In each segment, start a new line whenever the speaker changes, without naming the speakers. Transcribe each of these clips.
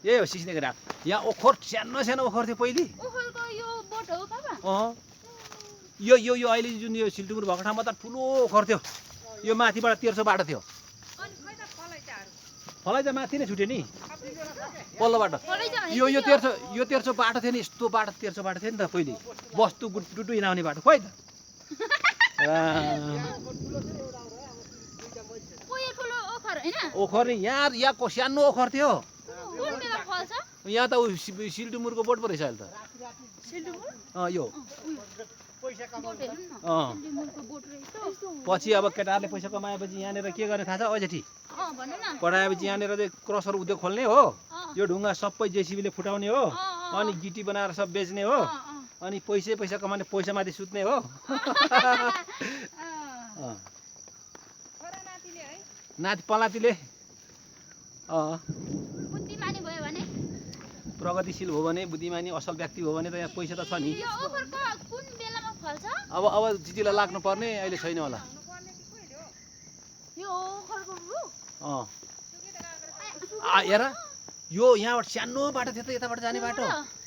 ए हो सिस्नेको ढाड यहाँ ओखर सानो सानो ओखर थियो पहिले यो यो यो अहिले जुन यो सिल्टुमुर भएको ठाउँमा त ठुलो ओखर थियो यो माथिबाट 1300 बाटो थियो फलाइ त माथि नै छुट्यो नि पल्लोबाट यो यो 1300 बाटो थियो नि यस्तो बाटो 1300 बाटो थियो नि त पहिले बस्तु गुटुटु हिँडाउने बाटो खोइ त ओखर नि यहाँ सानो ओखर थियो यहाँ त सिल्टुमुरको बोट पो रहेछ अहिले त यो पछि अब केटाहरूले पैसा कमाएपछि यहाँनिर के गर्ने थाहा छ अझेठी पढाएपछि यहाँनिर चाहिँ क्रसर उद्योग खोल्ने हो यो ढुङ्गा सबै जेसिबीले फुटाउने हो अनि गिटी बनाएर सब बेच्ने हो अनि पैसा कमाउने पैसामाथि सुत्ने हो नाति पलातीले प्रगतिशील हो भने बुद्धिमानी असल व्यक्ति हो भने त यहाँ पैसा त छ नि अब जितिला लाग्नु पर्ने अहिले छैन होला हेर यो यहाँबाट सानो बाटो थियो त यताबाट जाने बाटो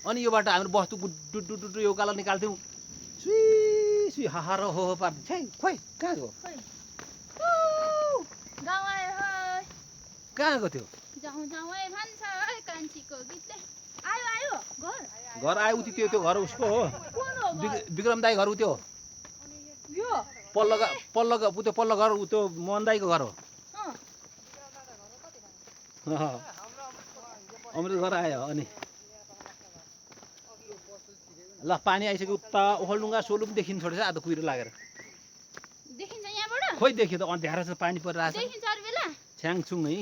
अनि यो बाटो हाम्रो बस्तु गुटुटु यो कालो निकाल्थ्यौँ सुई सुई हाहा र हो पार्छ खोइ कहाँ गयो कहाँ गयो त्यो घर आयो उति त्यो घर उसको हो विक्रम दाई घर उ त्यो पल्लो घर उ त्यो मोहन दाईको घर हो अमृत घर आयो अनि ल पानी आइसक्यो उता ओखलढुङ्गा सोलुम देखिन छोडेछ आज कुहिरो लागेर खोइ देखियो त अँध्यारो छ पानी परिरहेछ छ्याङछुङ है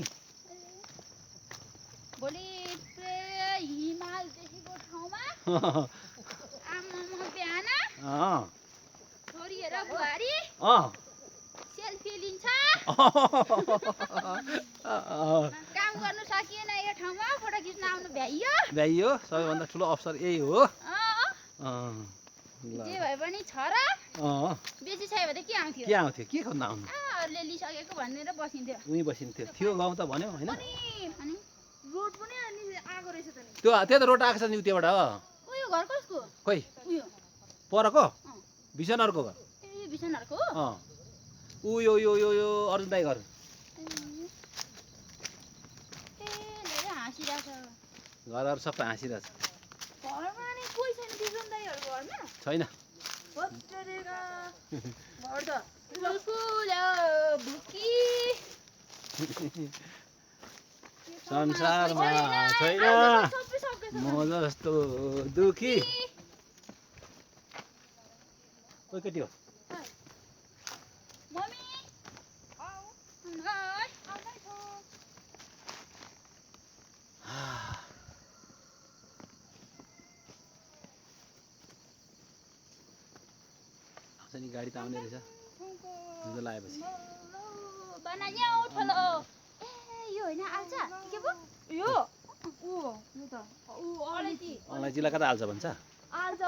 सेल्फी लिन्छ काम गर्नु सकिएन यो ठाउँमा फोटो खिच्न आउनु भ्याइयो
सबैभन्दा ठुलो अवसर यही हो
जे भए पनि छ र बेसी छैन भने के आउँथ्यो
के खोज्न आउनु
अरूले लिइसकेको भनेर बसिन्थ्यो
उही बसिन्थ्यो थियो गाउँ त भन्यो होइन
रोड पनि आएको रहेछ त नि
त्यो त रोड आएको छ नि त्योबाट
उयो घर कसको
खोइ
उयो
परको भिसनहरुको घर
ए भिसनहरुको
उ यो अर्जुन दाई घर घरहरु सबै हाँसिरहेछ
घरमा नि कोही छैन भिसन दाइहरुको घरमा
छैन
बत्तरेगा घर त बिल्कुल भुकी
संसारमा छैन म जस्तो दुखी कोही केटी हो
मम्मी
नि गाडी त आउने रहेछ हिजो लाएपछि
बनाइया उठलो ए यो हैन आल्छ के पो यो उ यो त उ अलैची
अलैचीलाई कता हाल्छ भन्छ
आल्छ